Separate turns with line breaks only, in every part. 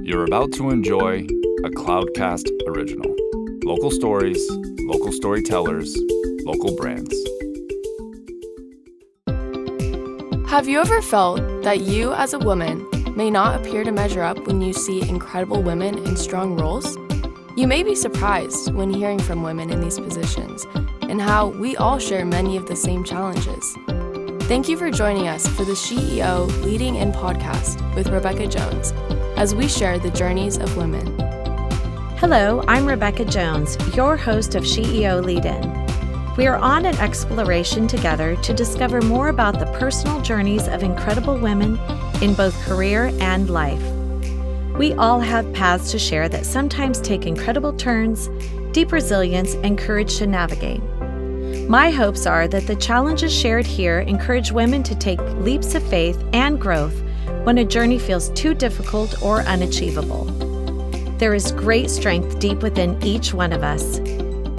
You're about to enjoy a Cloudcast original. Local stories, local storytellers, local brands.
Have you ever felt that you as a woman may not appear to measure up when you see incredible women in strong roles? You may be surprised when hearing from women in these positions and how we all share many of the same challenges. Thank you for joining us for the SheEO Lead-In podcast with Rebecca Jones as we share the journeys of women.
Hello, I'm Rebecca Jones, your host of SheEO Lead-In. We are on an exploration together to discover more about the personal journeys of incredible women in both career and life. We all have paths to share that sometimes take incredible turns, deep resilience, and courage to navigate. My hopes are that the challenges shared here encourage women to take leaps of faith and growth when a journey feels too difficult or unachievable. There is great strength deep within each one of us.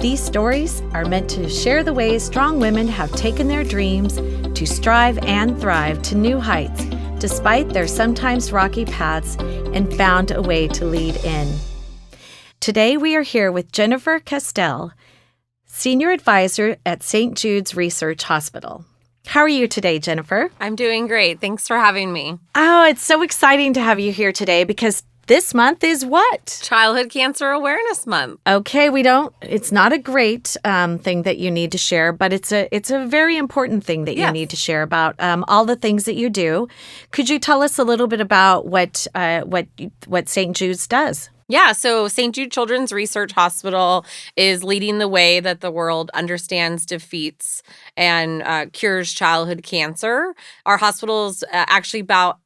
These stories are meant to share the ways strong women have taken their dreams to strive and thrive to new heights, despite their sometimes rocky paths, and found a way to lead in. Today we are here with Jennifer Castell, Senior Advisor at St. Jude's Research Hospital. How are you today, Jennifer?
I'm doing great. Thanks for having me.
Oh, it's so exciting to have you here today because this month is what?
Childhood Cancer Awareness Month.
Okay, it's not a great thing that you need to share, but it's a very important thing that you need to share about all the things that you do. Could you tell us a little bit about what St. Jude's does?
Yeah, so St. Jude Children's Research Hospital is leading the way that the world understands, defeats, and cures childhood cancer. Our hospital's actually out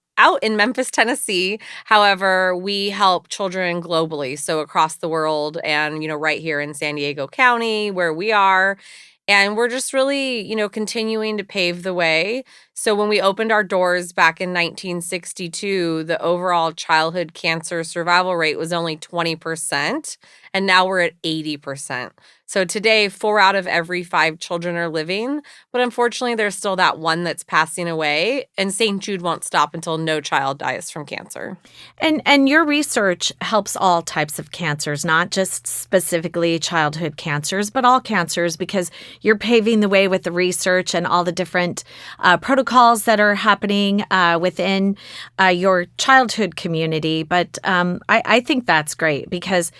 in Memphis, Tennessee. However, we help children globally, so across the world and, right here in San Diego County where we are. And we're just really, continuing to pave the way. So when we opened our doors back in 1962, the overall childhood cancer survival rate was only 20%, and now we're at 80%. So today, 4 out of every 5 children are living, but unfortunately, there's still that one that's passing away, and St. Jude won't stop until no child dies from cancer.
And your research helps all types of cancers, not just specifically childhood cancers, but all cancers, because you're paving the way with the research and all the different protocols that are happening within your childhood community. But I think that's great because,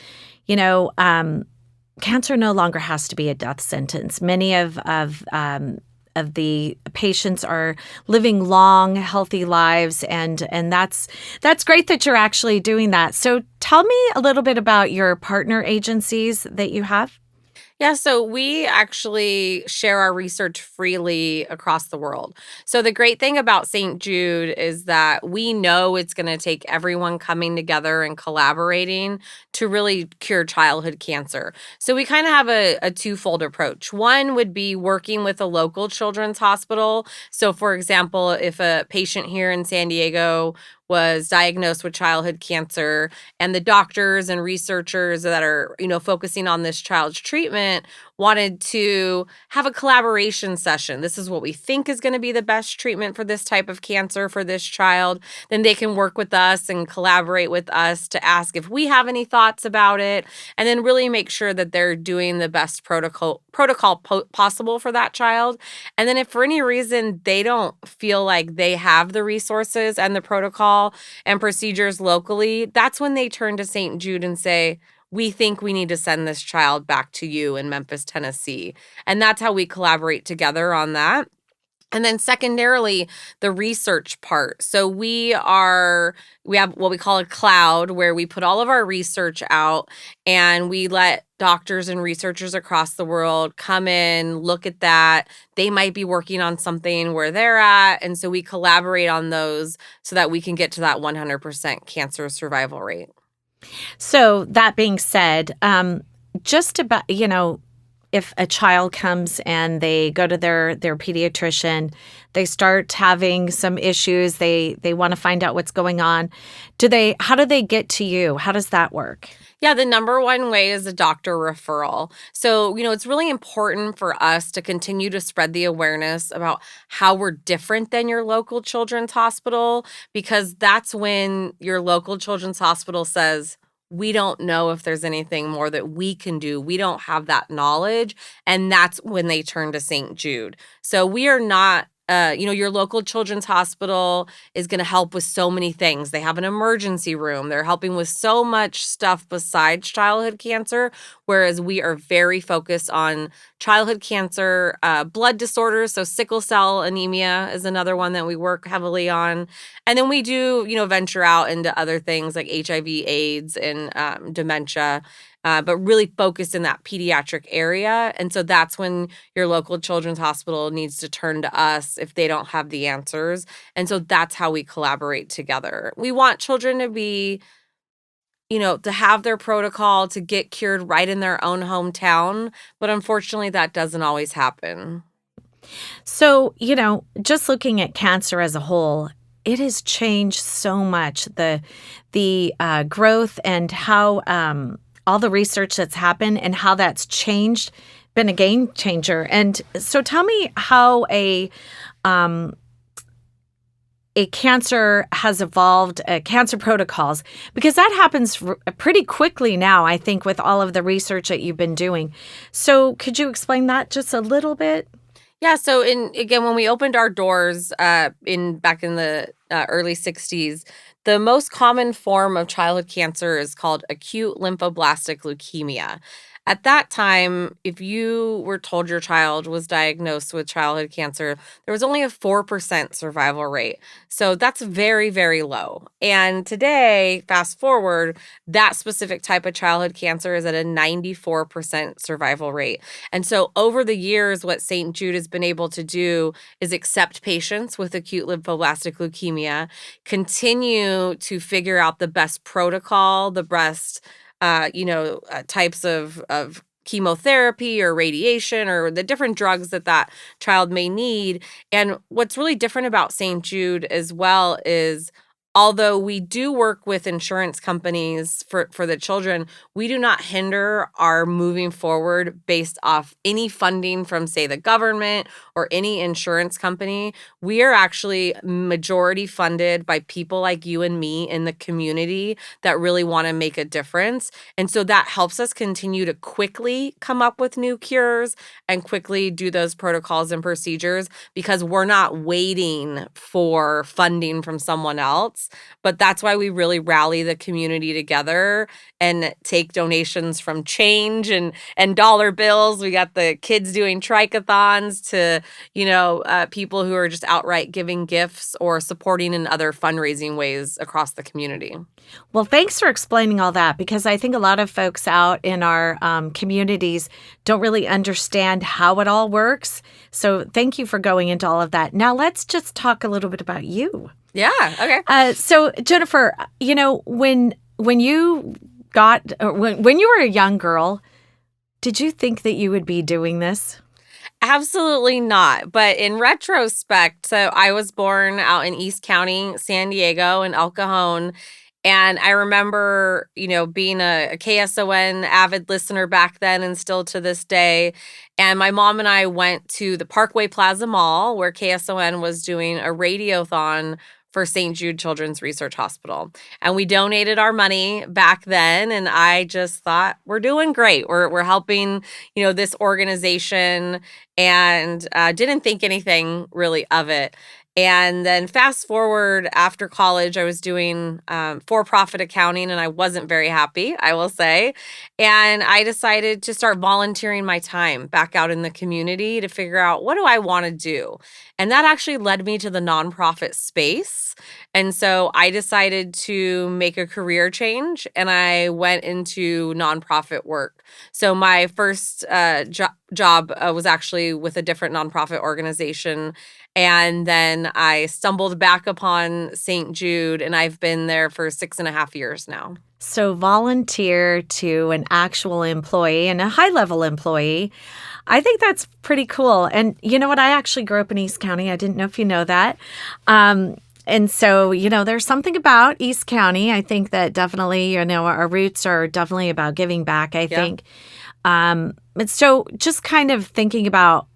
cancer no longer has to be a death sentence. Many of the patients are living long, healthy lives, and that's great that you're actually doing that. So tell me a little bit about your partner agencies that you have.
Yeah, so we actually share our research freely across the world. So the great thing about St. Jude is that we know it's going to take everyone coming together and collaborating to really cure childhood cancer. So we kind of have a twofold approach. One would be working with a local children's hospital. So for example, if a patient here in San Diego was diagnosed with childhood cancer and the doctors and researchers that are, focusing on this child's treatment wanted to have a collaboration session. This is what we think is going to be the best treatment for this type of cancer for this child. Then they can work with us and collaborate with us to ask if we have any thoughts about it, and then really make sure that they're doing the best protocol possible for that child. And then if for any reason they don't feel like they have the resources and the protocol and procedures locally, that's when they turn to St. Jude and say, we think we need to send this child back to you in Memphis, Tennessee. And that's how we collaborate together on that. And then secondarily, the research part. So we have what we call a cloud where we put all of our research out and we let doctors and researchers across the world come in, look at that. They might be working on something where they're at. And so we collaborate on those so that we can get to that 100% cancer survival rate.
So that being said, just about, if a child comes and they go to their pediatrician, they start having some issues, they want to find out what's going on, how do they get to you? How does that work?
Yeah, the number one way is a doctor referral. So, it's really important for us to continue to spread the awareness about how we're different than your local children's hospital, because that's when your local children's hospital says, we don't know if there's anything more that we can do. We don't have that knowledge. And that's when they turn to St. Jude. So we are not your local children's hospital is going to help with so many things. They have an emergency room. They're helping with so much stuff besides childhood cancer, whereas we are very focused on childhood cancer, blood disorders. So sickle cell anemia is another one that we work heavily on. And then we do, venture out into other things like HIV, AIDS, and dementia. But really focused in that pediatric area. And so that's when your local children's hospital needs to turn to us if they don't have the answers. And so that's how we collaborate together. We want children to be, to have their protocol to get cured right in their own hometown. But unfortunately, that doesn't always happen.
So, just looking at cancer as a whole, it has changed so much. The growth and how all the research that's happened and how that's changed, been a game changer. And so tell me how a cancer has evolved, cancer protocols, because that happens pretty quickly now, I think, with all of the research that you've been doing. So could you explain that just a little bit?
Yeah. So when we opened our doors back in the early 60s, the most common form of childhood cancer is called acute lymphoblastic leukemia. At that time, if you were told your child was diagnosed with childhood cancer, there was only a 4% survival rate. So that's very, very low. And today, fast forward, that specific type of childhood cancer is at a 94% survival rate. And so over the years, what St. Jude has been able to do is accept patients with acute lymphoblastic leukemia, continue to figure out the best protocol, the best types of chemotherapy or radiation or the different drugs that child may need. And what's really different about St. Jude as well is, although we do work with insurance companies for the children, we do not hinder our moving forward based off any funding from, say, the government or any insurance company. We are actually majority funded by people like you and me in the community that really want to make a difference. And so that helps us continue to quickly come up with new cures and quickly do those protocols and procedures, because we're not waiting for funding from someone else. But that's why we really rally the community together and take donations from change and dollar bills. We got the kids doing trichathons to, people who are just outright giving gifts or supporting in other fundraising ways across the community.
Well, thanks for explaining all that, because I think a lot of folks out in our communities don't really understand how it all works. So thank you for going into all of that. Now let's just talk a little bit about you.
Yeah. Okay.
So Jennifer, when you when you were a young girl, did you think that you would be doing this?
Absolutely not. But in retrospect, so I was born out in East County, San Diego, in El Cajon. And I remember, being a KSON avid listener back then and still to this day. And my mom and I went to the Parkway Plaza Mall where KSON was doing a radiothon for St. Jude Children's Research Hospital. And we donated our money back then. And I just thought, we're doing great. We're helping, this organization, and didn't think anything really of it. And then fast forward, after college, I was doing for-profit accounting, and I wasn't very happy, I will say. And I decided to start volunteering my time back out in the community to figure out, what do I want to do? And that actually led me to the nonprofit space. And so I decided to make a career change, and I went into nonprofit work. So my first job was actually with a different nonprofit organization. And then I stumbled back upon St. Jude, and I've been there for 6.5 years now.
So volunteer to an actual employee and a high-level employee. I think that's pretty cool. And you know what? I actually grew up in East County. I didn't know if you know that. And so, there's something about East County. I think that definitely, our roots are definitely about giving back, I think. And so just kind of thinking about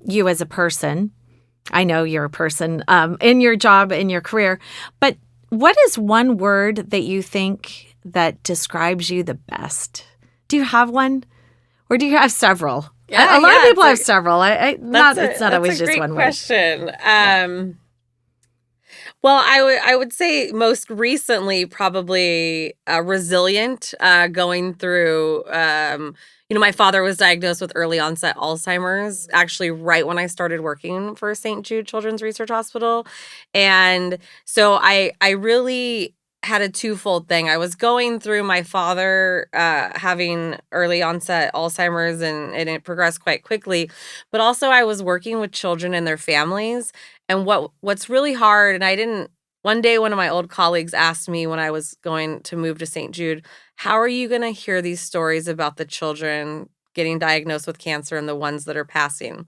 you as a person. I know you're a person in your job, in your career. But what is one word that you think that describes you the best? Do you have one? Or do you have several?
Yeah,
a lot of people have several. It's not always just one word.
That's a great question. Well, I would say most recently probably resilient, going through, my father was diagnosed with early onset Alzheimer's, actually right when I started working for St. Jude Children's Research Hospital. And so I really had a twofold thing. I was going through my father having early onset Alzheimer's, and it progressed quite quickly. But also I was working with children and their families. And what's really hard, and one day one of my old colleagues asked me when I was going to move to St. Jude, how are you going to hear these stories about the children getting diagnosed with cancer and the ones that are passing?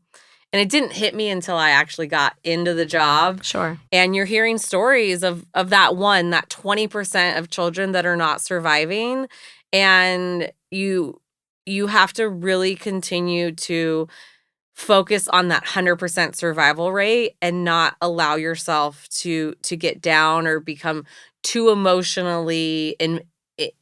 And it didn't hit me until I actually got into the job.
Sure.
And you're hearing stories of that 20% of children that are not surviving. And you have to really continue to focus on that 100% survival rate and not allow yourself to get down or become too emotionally I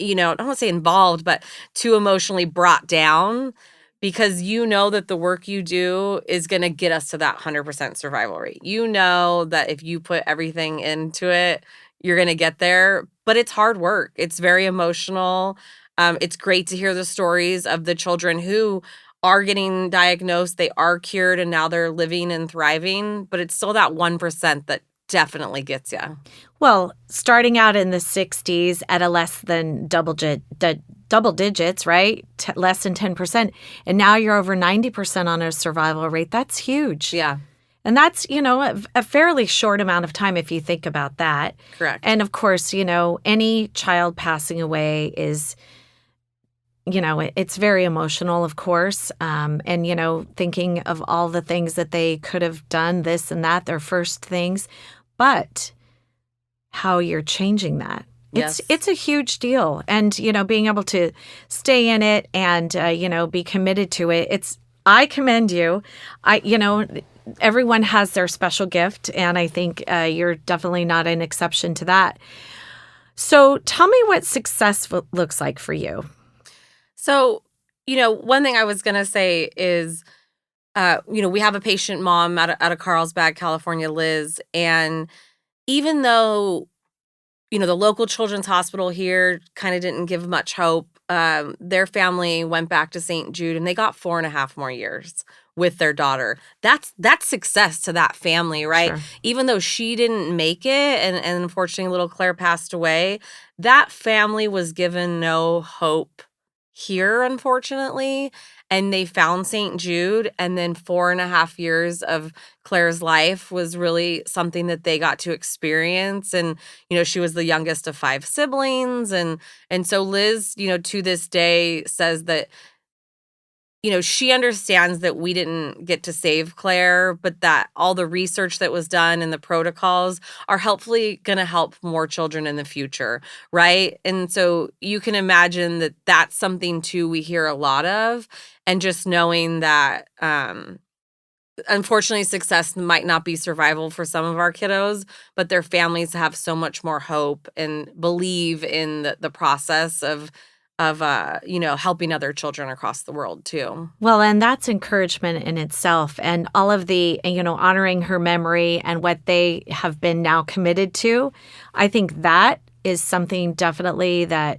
don't want to say involved, but too emotionally brought down, because that the work you do is going to get us to that 100% survival rate. That if you put everything into it, you're going to get there, but it's hard work. It's very emotional. It's great to hear the stories of the children who are getting diagnosed, they are cured, and now they're living and thriving, but it's still that 1% that definitely gets you.
Well, starting out in the 60s at a less than double digits, right? Less than 10%. And now you're over 90% on a survival rate. That's huge.
Yeah.
And that's, a fairly short amount of time if you think about that.
Correct.
And of course, any child passing away is, it's very emotional, of course. And, thinking of all the things that they could have done, this and that, their first things, but how you're changing that.
Yes.
It's a huge deal. And, being able to stay in it and, be committed to it. I commend you. Everyone has their special gift. And I think you're definitely not an exception to that. So tell me what success looks like for you.
So, one thing I was going to say is, we have a patient mom out of Carlsbad, California, Liz. And even though, the local children's hospital here kind of didn't give much hope, their family went back to St. Jude and they got 4.5 more years with their daughter. That's success to that family, right?
Sure.
Even though she didn't make it and unfortunately little Claire passed away, that family was given no hope here, unfortunately, and they found St. Jude, and then 4.5 years of Claire's life was really something that they got to experience. And, she was the youngest of 5 siblings. And so Liz, to this day says that, she understands that we didn't get to save Claire, but that all the research that was done and the protocols are hopefully going to help more children in the future, right? And so you can imagine that that's something, too, we hear a lot of. And just knowing that, unfortunately, success might not be survival for some of our kiddos, but their families have so much more hope and believe in the process of helping other children across the world too.
Well, and that's encouragement in itself, and all of the, honoring her memory and what they have been now committed to. I think that is something definitely that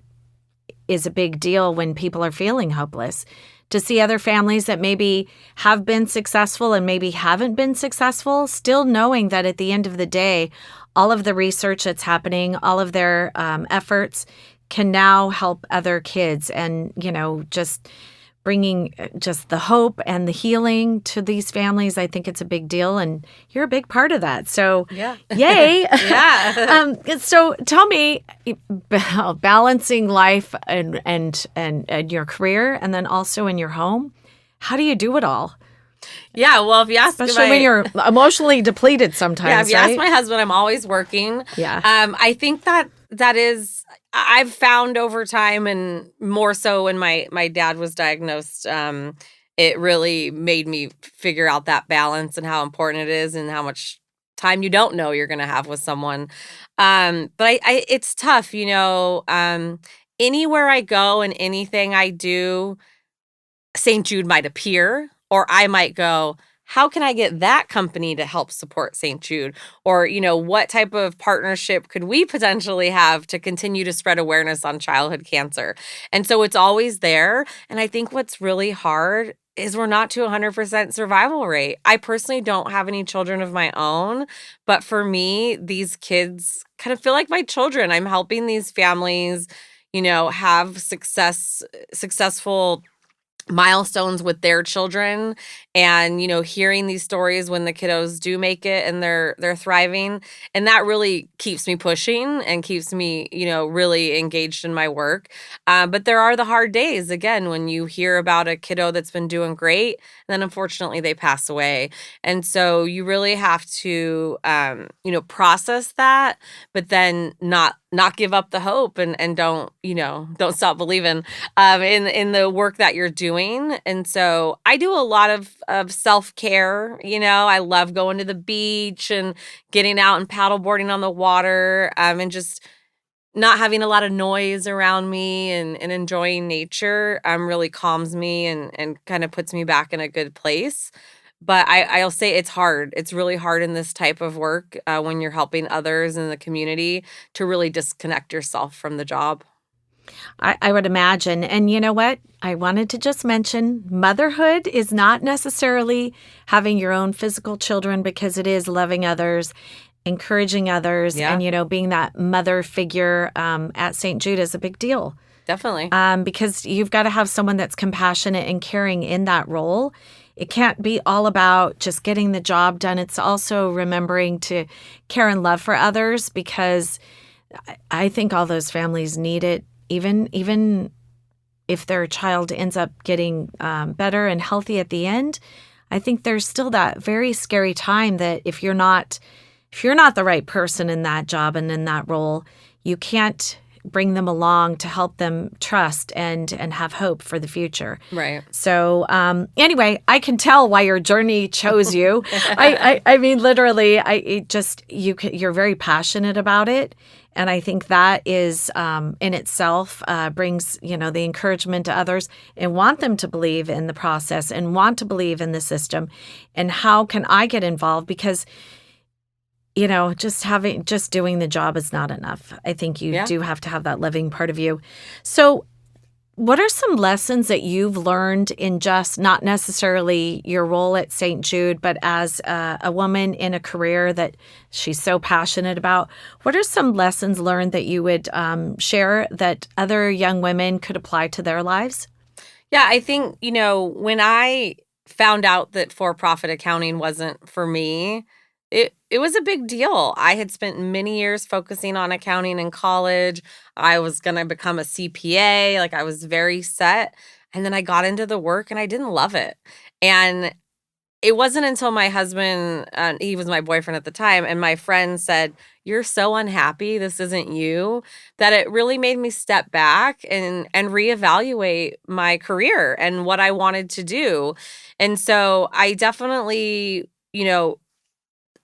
is a big deal when people are feeling hopeless. To see other families that maybe have been successful and maybe haven't been successful, still knowing that at the end of the day, all of the research that's happening, all of their efforts can now help other kids and, just bringing just the hope and the healing to these families. I think it's a big deal, and you're a big part of that. So,
Yeah.
yay!
Yeah.
So, tell me, balancing life and your career, and then also in your home. How do you do it all?
Yeah, well, if you ask
Especially when you're emotionally depleted sometimes,
yeah, if you
right?
ask my husband, I'm always working.
Yeah.
I think that is, I've found over time, and more so when my dad was diagnosed, it really made me figure out that balance and how important it is and how much time you don't know you're going to have with someone. But it's tough, anywhere I go and anything I do, St. Jude might appear, or I might go, how can I get that company to help support St. Jude? Or, what type of partnership could we potentially have to continue to spread awareness on childhood cancer? And so it's always there. And I think what's really hard is we're not to 100% survival rate. I personally don't have any children of my own, but for me, these kids kind of feel like my children. I'm helping these families, have successful milestones with their children, and hearing these stories when the kiddos do make it and they're thriving, and that really keeps me pushing and keeps me really engaged in my work. But there are the hard days, again, when you hear about a kiddo that's been doing great and then unfortunately they pass away. And so you really have to process that, but then not give up the hope, and don't stop believing in the work that you're doing. And so I do a lot of self-care. I love going to the beach and getting out and paddleboarding on the water, and just not having a lot of noise around me, and enjoying nature really calms me and kind of puts me back in a good place. But I'll say it's hard. It's really hard in this type of work, when you're helping others in the community, to really disconnect yourself from the job.
I would imagine. And you know what? I wanted to just mention motherhood is not necessarily having your own physical children, because it is loving others, encouraging others,
Yeah.
and, being that mother figure at St. Jude is a big deal.
Definitely.
Because you've got to have someone that's compassionate and caring in that role. It can't be all about just getting the job done. It's also remembering to care and love for others, because I think all those families need it. Even if their child ends up getting better and healthy at the end, I think there's still that very scary time that if you're not the right person in that job and in that role, you can't bring them along to help them trust and have hope for the future.
Right.
So anyway, I can tell why your journey chose you. I mean, literally, you're very passionate about it. And I think that is in itself brings, the encouragement to others, and want them to believe in the process and want to believe in the system. And how can I get involved? Because just doing the job is not enough. I think you do have to have that living part of you. So what are some lessons that you've learned in just not necessarily your role at St. Jude, but as a woman in a career that she's so passionate about? What are some lessons learned that you would share that other young women could apply to their lives?
Yeah, I think, when I found out that for-profit accounting wasn't for me, it was a big deal. I had spent many years focusing on accounting in college. I was going to become a CPA. Like, I was very set. And then I got into the work and I didn't love it. And it wasn't until my husband, he was my boyfriend at the time, and my friend said, "You're so unhappy, this isn't you," that it really made me step back and reevaluate my career and what I wanted to do. And so I definitely,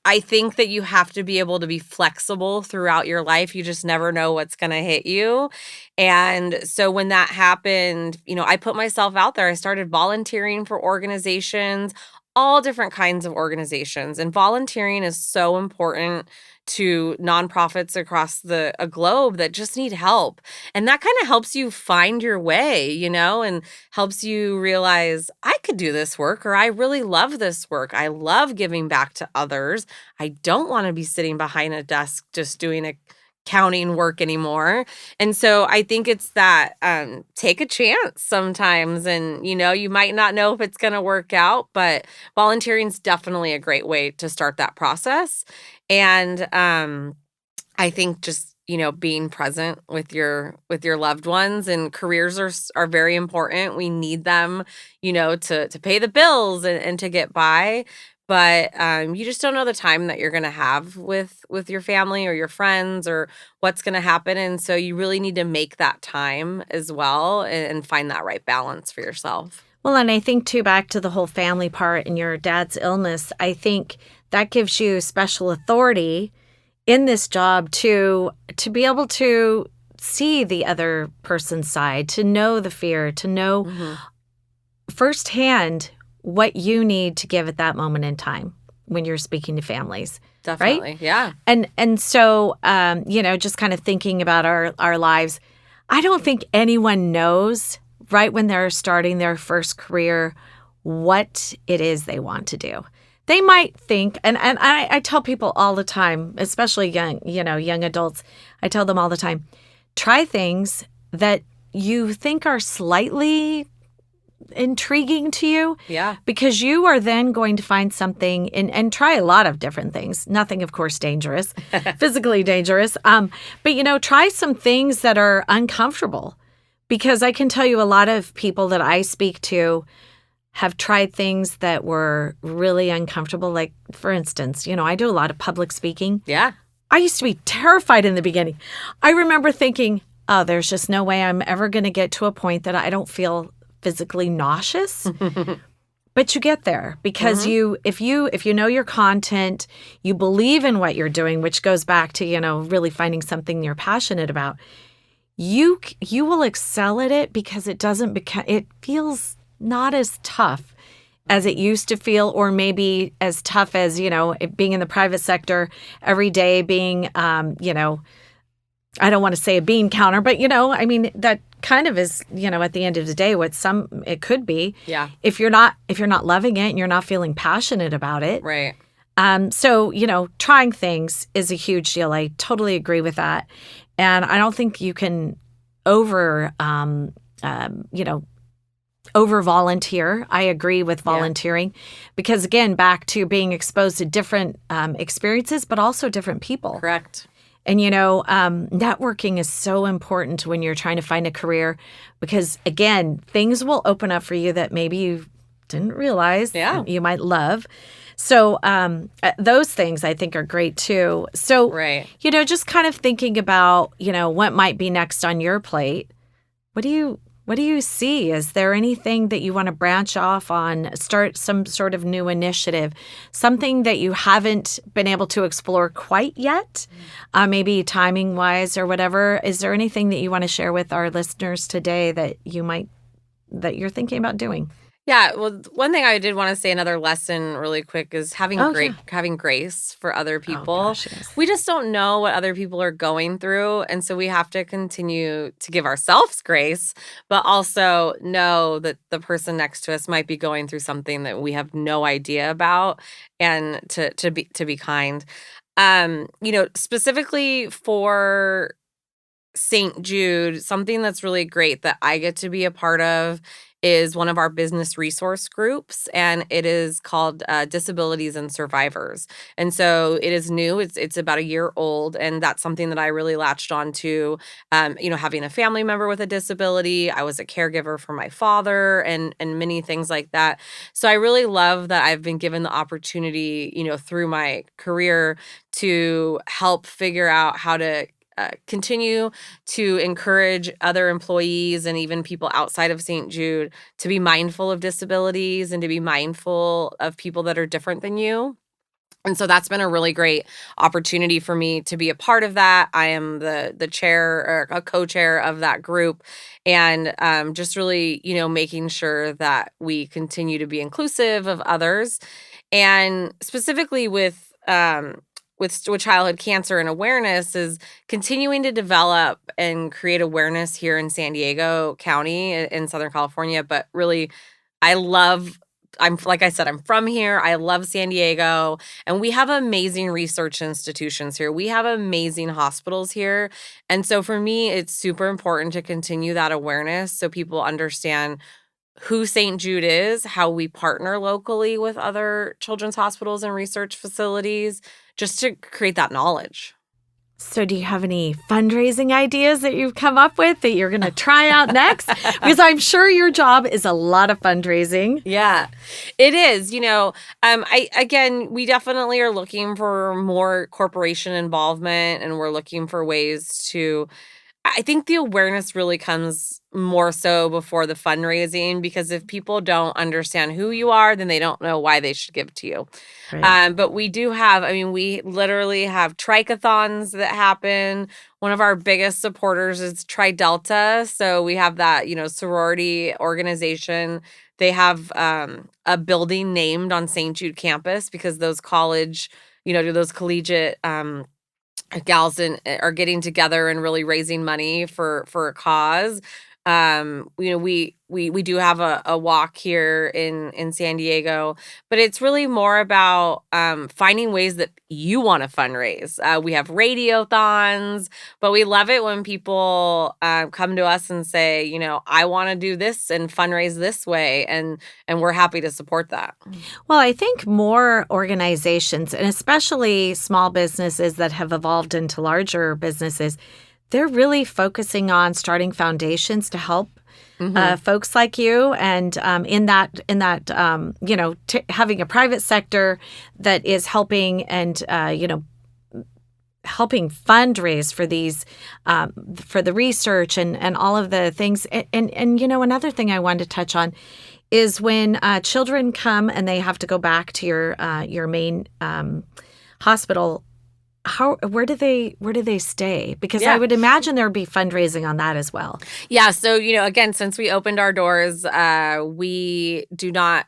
I think that you have to be able to be flexible throughout your life. You just never know what's going to hit you. And so when that happened, I put myself out there. I started volunteering for organizations, all different kinds of organizations. And volunteering is so important to nonprofits across a globe that just need help. And that kind of helps you find your way, and helps you realize, I could do this work, or I really love this work. I love giving back to others. I don't want to be sitting behind a desk just doing counting work anymore. And so I think it's that take a chance sometimes. And, you might not know if it's going to work out, but volunteering is definitely a great way to start that process. And I think just, being present with your loved ones, and careers are very important. We need them, to pay the bills and to get by. But you just don't know the time that you're going to have with your family or your friends or what's going to happen. And so you really need to make that time as well and find that right balance for yourself.
Well, and I think, too, back to the whole family part and your dad's illness, I think that gives you special authority in this job to be able to see the other person's side, to know the fear, to know firsthand what you need to give at that moment in time when you're speaking to families.
Definitely.
Right?
Yeah.
And so, just kind of thinking about our lives, I don't think anyone knows right when they're starting their first career what it is they want to do. They might think, and I tell people all the time, especially young adults, I tell them all the time, try things that you think are slightly intriguing to you.
Yeah.
Because you are then going to find something and try a lot of different things. Nothing, of course, dangerous, physically dangerous. But try some things that are uncomfortable. Because I can tell you a lot of people that I speak to have tried things that were really uncomfortable. Like, for instance, I do a lot of public speaking.
Yeah.
I used to be terrified in the beginning. I remember thinking, oh, there's just no way I'm ever going to get to a point that I don't feel physically nauseous. But you get there because if you know your content, you believe in what you're doing, which goes back to, really finding something you're passionate about. You will excel at it because it feels not as tough as it used to feel, or maybe as tough as, being in the private sector every day, being, I don't want to say a bean counter, but, that kind of is, at the end of the day, it could be.
Yeah.
If you're not loving it and you're not feeling passionate about it.
Right.
So, trying things is a huge deal. I totally agree with that. And I don't think you can over volunteer. I agree with volunteering because, again, back to being exposed to different experiences, but also different people.
Correct.
And, networking is so important when you're trying to find a career because, again, things will open up for you that maybe you didn't realize you might love. So those things I think are great too. So,
right.
Just kind of thinking about, what might be next on your plate. What do you see? Is there anything that you want to branch off on, start some sort of new initiative, something that you haven't been able to explore quite yet, maybe timing wise or whatever? Is there anything that you want to share with our listeners today that you're thinking about doing?
Yeah, well, one thing I did want to say, another lesson really quick, is having grace for other people.
Oh, gosh, yes.
We just don't know what other people are going through, and so we have to continue to give ourselves grace, but also know that the person next to us might be going through something that we have no idea about, and to be kind. Specifically for St. Jude, something that's really great that I get to be a part of is one of our business resource groups, and it is called Disabilities and Survivors. And so it is new. It's about a year old, and that's something that I really latched on to, having a family member with a disability. I was a caregiver for my father and many things like that. So I really love that I've been given the opportunity, through my career to help figure out how to continue to encourage other employees and even people outside of St. Jude to be mindful of disabilities and to be mindful of people that are different than you. And so that's been a really great opportunity for me to be a part of that. I am the chair or a co-chair of that group, and just really, making sure that we continue to be inclusive of others, and specifically with childhood cancer and awareness is continuing to develop and create awareness here in San Diego County in Southern California. But really, I love I'm like I said, I'm from here. I love San Diego, and we have amazing research institutions here. We have amazing hospitals here. And so for me, it's super important to continue that awareness so people understand who St. Jude is, how we partner locally with other children's hospitals and research facilities, just to create that knowledge.
So do you have any fundraising ideas that you've come up with that you're going to try out next? Because I'm sure your job is a lot of fundraising.
Yeah, it is. We definitely are looking for more corporation involvement, and we're looking for ways to. I think the awareness really comes more so before the fundraising, because if people don't understand who you are, then they don't know why they should give to you.
Right.
But we do have, we literally have trichathons that happen. One of our biggest supporters is Tri Delta. So we have that, sorority organization. They have a building named on St. Jude campus because those those collegiate gals are getting together and really raising money for a cause. We do have a walk here in San Diego, but it's really more about finding ways that you want to fundraise. We have radiothons, but we love it when people come to us and say, I want to do this and fundraise this way, and we're happy to support that.
Well, I think more organizations, and especially small businesses that have evolved into larger businesses, they're really focusing on starting foundations to help folks like you, and having a private sector that is helping and helping fundraise for these for the research and all of the things. And another thing I wanted to touch on is when children come and they have to go back to your main hospital. Where do they stay? Because I would imagine there would be fundraising on that as well.
Yeah. So, again, since we opened our doors, we do not,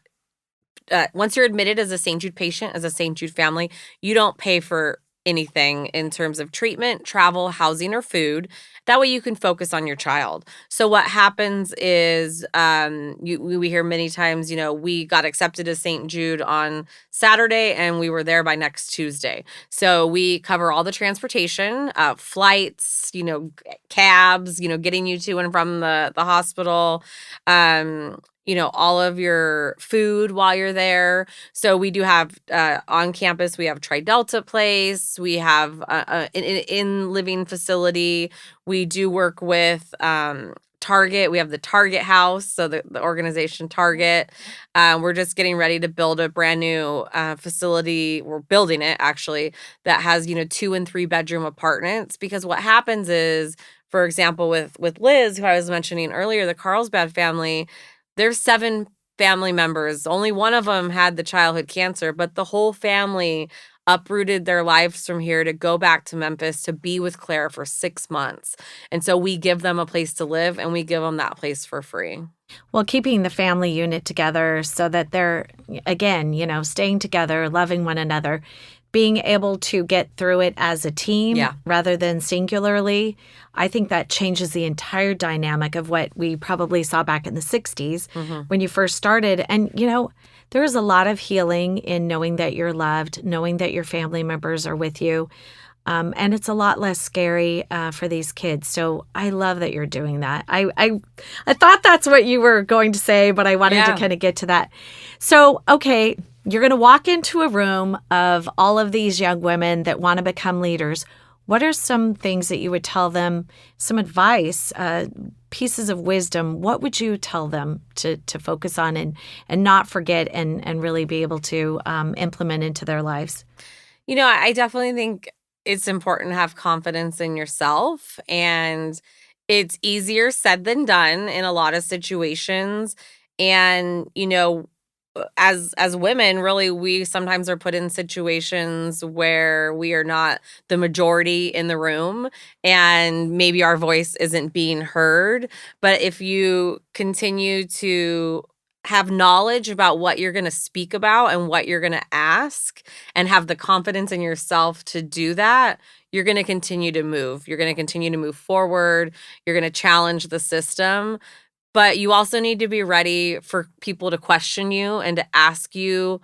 once you're admitted as a St. Jude patient, as a St. Jude family, you don't pay for anything in terms of treatment, travel, housing, or food. That way you can focus on your child. So what happens is we hear many times, we got accepted as St. Jude on Saturday and we were there by next Tuesday. So we cover all the transportation, flights, cabs, getting you to and from the hospital, all of your food while you're there. So we do have on campus, we have Tri Delta Place, we have an in-living facility. We do work with Target. We have the Target House, so the organization Target. We're just getting ready to build a brand new facility. We're building it, actually, that has 2 and 3 bedroom apartments. Because what happens is, for example, with Liz, who I was mentioning earlier, the Carlsbad family, there's 7 family members. Only one of them had the childhood cancer, but the whole family uprooted their lives from here to go back to Memphis to be with Claire for 6 months. And so we give them a place to live, and we give them that place for free.
Well, keeping the family unit together so that they're, again, staying together, loving one another, being able to get through it as a team rather than singularly, I think that changes the entire dynamic of what we probably saw back in the 60s when you first started. And, there is a lot of healing in knowing that you're loved, knowing that your family members are with you. And it's a lot less scary for these kids. So I love that you're doing that. I thought that's what you were going to say, but I wanted to kind of get to that. So, okay, you're going to walk into a room of all of these young women that want to become leaders. What are some things that you would tell them, some advice, pieces of wisdom? What would you tell them to focus on and not forget and really be able to implement into their lives?
I definitely think it's important to have confidence in yourself, and it's easier said than done in a lot of situations. And, as women, really, we sometimes are put in situations where we are not the majority in the room, and maybe our voice isn't being heard. But if you continue to have knowledge about what you're going to speak about and what you're going to ask, and have the confidence in yourself to do that, you're going to continue to move. You're going to continue to move forward. You're going to challenge the system. But you also need to be ready for people to question you and to ask you,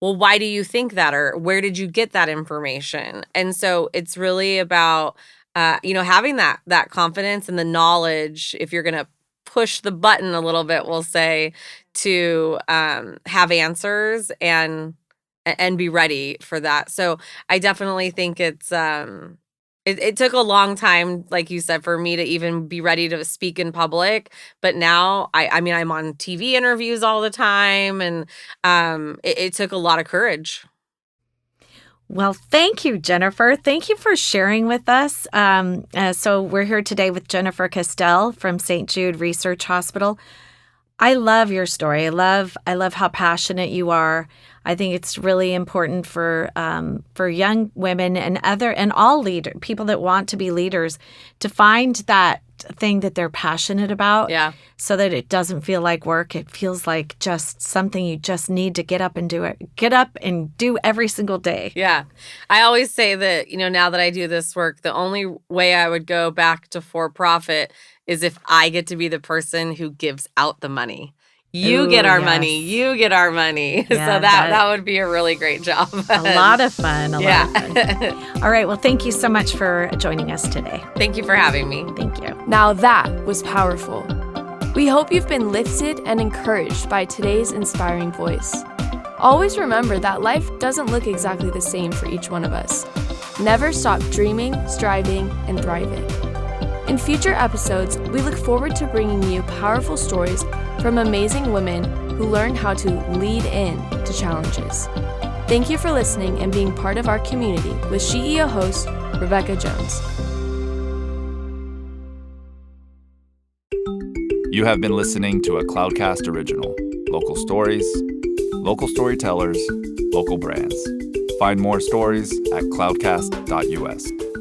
well, why do you think that? Or where did you get that information? And so it's really about, having that confidence and the knowledge, if you're going to push the button a little bit, we'll say, to have answers and be ready for that. So I definitely think it took a long time, like you said, for me to even be ready to speak in public. But now, I'm on TV interviews all the time, and it took a lot of courage.
Well, thank you, Jennifer. Thank you for sharing with us. So we're here today with Jennifer Castell from St. Jude Research Hospital. I love your story. I love how passionate you are. I think it's really important for young women and all people that want to be leaders to find that thing that they're passionate about.
Yeah.
So that it doesn't feel like work. It feels like just something you just need to get up and do it. Get up and do every single day.
Yeah. I always say that, now that I do this work, the only way I would go back to for-profit is if I get to be the person who gives out the money. You get our money. You get our money.
Yeah,
so that would be a really great job.
A lot of fun.
Yeah.
Lot of fun. All right. Well, thank you so much for joining us today.
Thank you for having me.
Thank you.
Now that was powerful. We hope you've been lifted and encouraged by today's inspiring voice. Always remember that life doesn't look exactly the same for each one of us. Never stop dreaming, striving, and thriving. In future episodes, we look forward to bringing you powerful stories from amazing women who learn how to lead in to challenges. Thank you for listening and being part of our community with SheEO host, Rebecca Jones.
You have been listening to a Cloudcast original. Local stories, local storytellers, local brands. Find more stories at cloudcast.us.